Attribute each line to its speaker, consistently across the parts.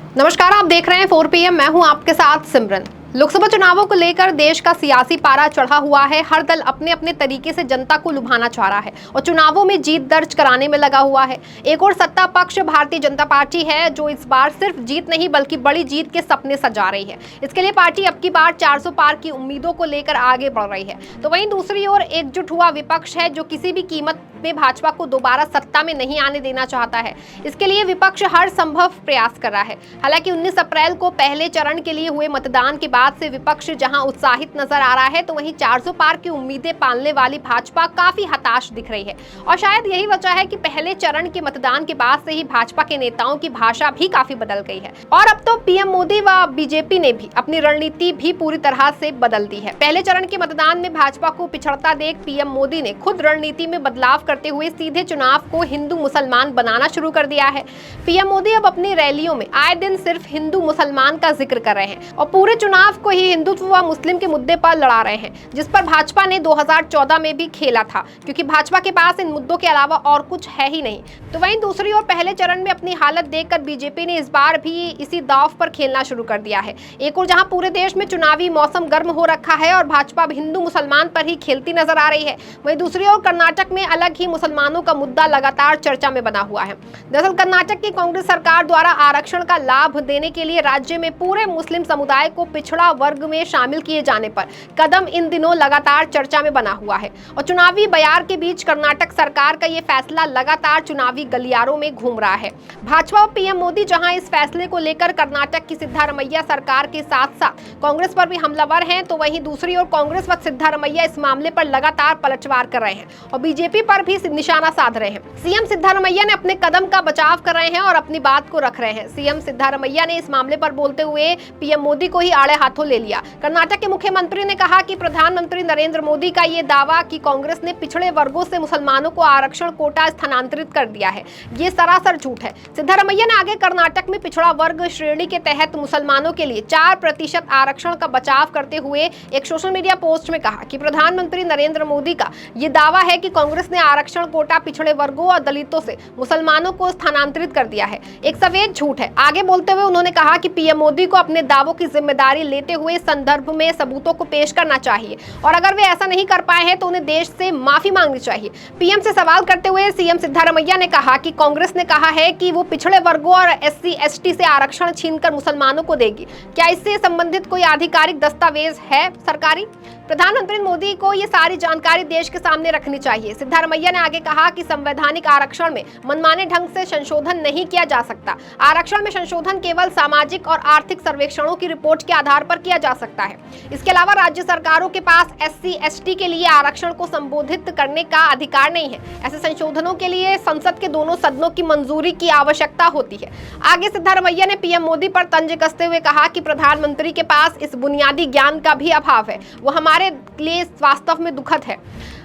Speaker 1: नमस्कार, आप देख रहे हैं 4 PM। मैं हूं आपके साथ सिमरन। लोकसभा चुनावों को लेकर देश का सियासी पारा चढ़ा हुआ है। हर दल अपने अपने तरीके से जनता को लुभाना चाह रहा है और चुनावों में जीत दर्ज कराने में लगा हुआ है। एक और सत्ता पक्ष भारतीय जनता पार्टी है, जो इस बार सिर्फ जीत नहीं बल्कि बड़ी जीत के सपने सजा रही है। इसके लिए पार्टी अब की बार 400 पार की उम्मीदों को लेकर आगे बढ़ रही है। तो वहीं दूसरी ओर एकजुट हुआ विपक्ष है, जो किसी भी कीमत में भाजपा को दोबारा सत्ता में नहीं आने देना चाहता है। इसके लिए विपक्ष हर संभव प्रयास कर रहा है। हालांकि 19 अप्रैल को पहले चरण के लिए हुए मतदान के बाद से विपक्ष जहां उत्साहित नजर आ रहा है, तो वहीं 400 पार की उम्मीदें पालने वाली भाजपा काफी हताश दिख रही है। और शायद यही वजह है कि पहले चरण के मतदान के बाद से ही भाजपा के नेताओं की भाषा भी काफी बदल गई है। और अब तो पीएम मोदी व बीजेपी ने भी अपनी रणनीति भी पूरी तरह से बदल दी है। पहले चरण के मतदान में भाजपा को पिछड़ता देख पीएम मोदी ने खुद रणनीति में बदलाव करते हुए सीधे चुनाव को हिंदू मुसलमान बनाना शुरू कर दिया है। पीएम मोदी अब अपनी रैलियों में आए दिन सिर्फ हिंदू मुसलमान का जिक्र कर रहे हैं और पूरे चुनाव को ही हिंदुत्व व मुस्लिम के मुद्दे पर लड़ा रहे हैं, जिस पर भाजपा ने 2014 में भी खेला था, क्योंकि भाजपा के पास इन मुद्दों के अलावा और कुछ है ही नहीं। तो वहीं दूसरी ओर पहले चरण में अपनी हालत देखकर बीजेपी ने इस बार भी इसी दांव पर खेलना शुरू कर दिया है। एक और जहां पूरे देश में चुनावी मौसम गर्म हो रखा है और भाजपा अब हिंदू मुसलमान पर ही खेलती नजर आ रही है, वहीं दूसरी ओर कर्नाटक में अलग ही मुसलमानों का मुद्दा लगातार चर्चा में बना हुआ है। दरअसल कर्नाटक की कांग्रेस सरकार द्वारा आरक्षण का लाभ देने के लिए राज्य में पूरे मुस्लिम समुदाय को पिछड़ा वर्ग में शामिल किए जाने पर कदम इन दिनों लगातार चर्चा में बना हुआ है और चुनावी बयार के बीच कर्नाटक सरकार का ये फैसला लगातार चुनावी गलियारों में घूम रहा है। भाजपा और पीएम मोदी जहां इस फैसले को लेकर कर्नाटक की सिद्धारमैया सरकार के साथ साथ कांग्रेस पर भी हमलावर हैं, तो वहीं दूसरी ओर कांग्रेस व सिद्धारमैया इस मामले पर लगातार पलटवार कर रहे हैं और बीजेपी पर भी निशाना साध रहे हैं। सीएम सिद्धारमैया ने अपने कदम का बचाव कर रहे हैं और अपनी बात को रख रहे हैं। सीएम सिद्धारमैया ने इस मामले पर बोलते हुए पीएम मोदी को ही आड़े हाथों ले लिया। कर्नाटक के मुख्यमंत्री ने कहा कि प्रधानमंत्री नरेंद्र मोदी का ये दावा कि कांग्रेस ने पिछड़े वर्गों से मुसलमानों को आरक्षण कोटा स्थानांतरित कर दिया है, ये सरासर झूठ है। सिद्धारमैया ने आगे कर्नाटक में पिछड़ा वर्ग श्रेणी के तहत मुसलमानों के लिए 4% आरक्षण का बचाव करते हुए एक सोशल मीडिया पोस्ट में कहा कि प्रधानमंत्री नरेंद्र मोदी का ये दावा है कि कांग्रेस ने आरक्षण कोटा पिछड़े वर्गों और दलितों से मुसलमानों को स्थानांतरित कर दिया है, एक सफेद झूठ है। आगे बोलते हुए उन्होंने कहा कि पीएम मोदी को अपने दावों की जिम्मेदारी लेते हुए संदर्भ में सबूतों को पेश करना चाहिए और अगर वे ऐसा नहीं कर पाए हैं तो उन्हें देश से माफी मांगनी चाहिए। पीएम से सवाल करते हुए सीएम सिद्धारमैया ने कहा कि कांग्रेस ने कहा है कि वो पिछड़े वर्गों और SC ST से आरक्षण छीनकर मुसलमानों को देगी। क्या इससे संबंधित कोई आधिकारिक दस्तावेज है सरकारी? प्रधानमंत्री मोदी को ये सारी जानकारी देश के सामने रखनी चाहिए। सिद्धारमैया ने आगे कहा कि संवैधानिक आरक्षण में मनमाने ढंग से संशोधन नहीं किया जा सकता। आरक्षण में संशोधन केवल सामाजिक और आर्थिक सर्वेक्षणों की रिपोर्ट के आधार पर किया जा सकता है। इसके अलावा राज्य सरकारों के पास SC ST के लिए आरक्षण को संबोधित करने का अधिकार नहीं है। ऐसे संशोधनों के लिए संसद के दोनों सदनों की मंजूरी की आवश्यकता होती है। आगे सिद्धारमैया ने पीएम मोदी पर तंज कसते हुए कहा कि प्रधानमंत्री के पास इस बुनियादी ज्ञान का भी अभाव है, वो हमारे लिए वास्तव में दुखद है।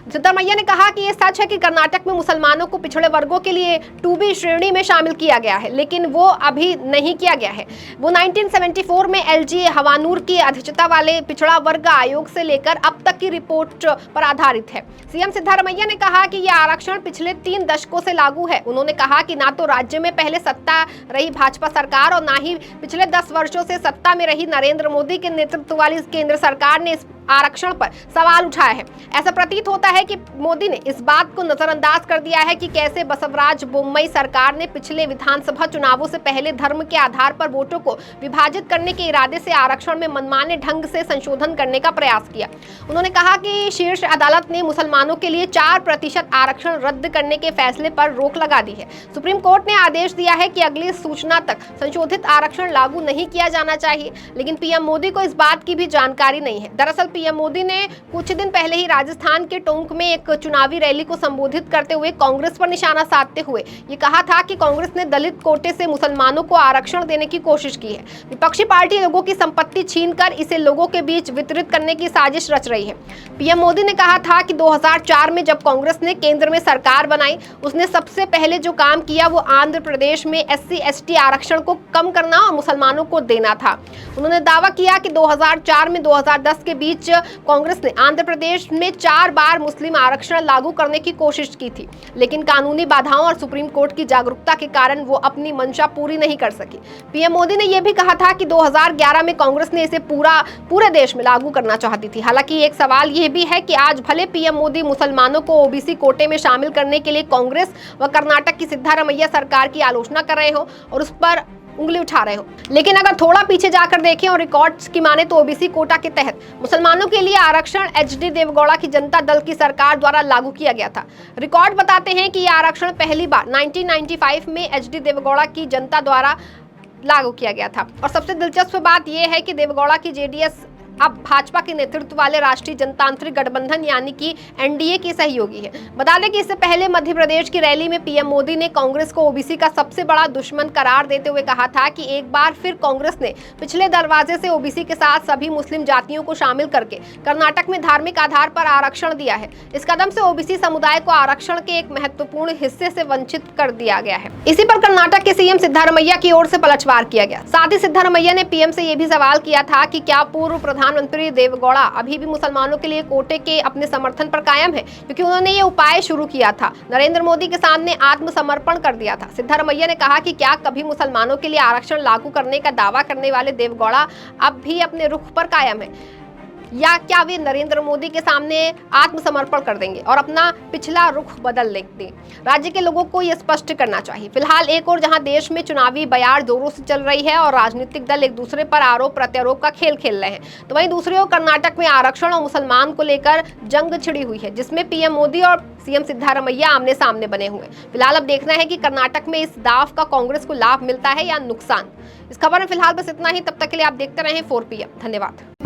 Speaker 1: सिद्धारमैया ने कहा कि ये सच है कि कर्नाटक में मुसलमानों को पिछड़े वर्गों के लिए 2B श्रेणी में शामिल किया गया है, लेकिन वो अभी नहीं किया गया है। वो 1974 में LG हवानूर की अध्यक्षता वाले पिछड़ा वर्ग आयोग से लेकर अब तक की रिपोर्ट पर आधारित है। सीएम सिद्धारमैया ने कहा कि यह आरक्षण पिछले 3 दशकों से लागू है। उन्होंने कहा कि ना तो राज्य में पहले सत्ता रही भाजपा सरकार और ना ही पिछले 10 वर्षों से सत्ता में रही नरेंद्र मोदी के नेतृत्व वाली केंद्र सरकार ने इस आरक्षण पर सवाल उठाया है। ऐसा प्रतीत होता है कि मोदी ने इस बात को नजरअंदाज कर दिया है कि कैसे बसवराज बोम्मई सरकार ने पिछले विधानसभा चुनावों से पहले धर्म के आधार पर वोटों को विभाजित करने के इरादे से आरक्षण में मनमाने ढंग से संशोधन करने का प्रयास किया। उन्होंने कहा कि शीर्ष अदालत ने मुसलमानों के लिए 4% आरक्षण रद्द करने के फैसले पर रोक लगा दी है। सुप्रीम कोर्ट ने आदेश दिया है कि अगली सूचना तक संशोधित आरक्षण लागू नहीं किया जाना चाहिए, लेकिन पीएम मोदी को इस बात की भी जानकारी नहीं है। दरअसल पीएम मोदी ने कुछ दिन पहले ही राजस्थान के टोंक में एक चुनावी रैली को संबोधित करते हुए कांग्रेस पर निशाना साधते हुए ये कहा था कि कांग्रेस ने दलित कोटे से मुसलमानों को आरक्षण देने की कोशिश की है। विपक्षी पार्टी लोगों की संपत्ति छीनकर इसे लोगों के बीच वितरित करने की साजिश रच रही है। पीएम मोदी ने कहा था कि 2004 में जब कांग्रेस ने केंद्र में सरकार बनाई, उसने सबसे पहले जो काम किया वो आंध्र प्रदेश में SC ST आरक्षण को कम करना और मुसलमानों को देना था। उन्होंने दावा किया कि 2004 में 2010 के बीच बीच कांग्रेस ने आंध्र प्रदेश में 4 बार मुस्लिम आरक्षण लागू करने की कोशिश की थी, लेकिन कानूनी बाधाओं और सुप्रीम कोर्ट की जागरूकता के कारण वो अपनी मंशा पूरी नहीं कर सकी। पीएम मोदी ने यह भी कहा था कि 2011 में कांग्रेस ने इसे पूरे देश में लागू करना चाहती थी। हालांकि एक सवाल यह भी है कि आज भले पीएम मोदी मुसलमानों को ओबीसी कोटे में शामिल करने के लिए कांग्रेस व कर्नाटक की सिद्धारमैया सरकार की आलोचना कर रहे हो और उस पर उंगली उठा रहे हो, लेकिन अगर थोड़ा पीछे जाकर देखें और रिकॉर्ड्स की माने तो ओबीसी कोटा के तहत मुसलमानों के लिए आरक्षण एचडी देवगौड़ा की जनता दल की सरकार द्वारा लागू किया गया था। रिकॉर्ड बताते हैं कि यह आरक्षण पहली बार 1995 में एचडी देवगौड़ा की जनता द्वारा लागू किया गया था। और सबसे दिलचस्प बात यह है कि देवगौड़ा की जेडीएस अब भाजपा के नेतृत्व वाले राष्ट्रीय जनतांत्रिक गठबंधन यानी कि एनडीए की सहयोगी है। बता दें कि इससे पहले मध्य प्रदेश की रैली में पीएम मोदी ने कांग्रेस को ओबीसी का सबसे बड़ा दुश्मन करार देते हुए कहा था कि एक बार फिर कांग्रेस ने पिछले दरवाजे से ओबीसी के साथ सभी मुस्लिम जातियों को शामिल करके कर्नाटक में धार्मिक आधार पर आरक्षण दिया है। इस कदम से ओबीसी समुदाय को आरक्षण के एक महत्वपूर्ण हिस्से से वंचित कर दिया गया है। इसी पर कर्नाटक के सीएम सिद्धारमैया की ओर से पलटवार किया गया। साथ ही सिद्धारमैया ने पीएम से यह भी सवाल किया था कि क्या पूर्व प्रधानमंत्री देवगौड़ा अभी भी मुसलमानों के लिए कोटे के अपने समर्थन पर कायम है, क्योंकि उन्होंने ये उपाय शुरू किया था, नरेंद्र मोदी के सामने आत्मसमर्पण कर दिया था। सिद्धारमैया ने कहा कि क्या कभी मुसलमानों के लिए आरक्षण लागू करने का दावा करने वाले देवगौड़ा अब भी अपने रुख पर कायम है, या क्या वे नरेंद्र मोदी के सामने आत्मसमर्पण कर देंगे और अपना पिछला रुख बदल लेंगे। राज्य के लोगों को यह स्पष्ट करना चाहिए। फिलहाल एक और जहां देश में चुनावी बयार जोरों से चल रही है और राजनीतिक दल एक दूसरे पर आरोप प्रत्यारोप का खेल खेल रहे हैं, तो वहीं दूसरी ओर कर्नाटक में आरक्षण और मुसलमान को लेकर जंग छिड़ी हुई है, जिसमें पीएम मोदी और सीएम सिद्धारमैया आमने सामने बने हुए। फिलहाल अब देखना है कि कर्नाटक में इस दाव का कांग्रेस को लाभ मिलता है या नुकसान। इस खबर में फिलहाल बस इतना ही। तब तक के लिए आप देखते रहें 4PM। धन्यवाद।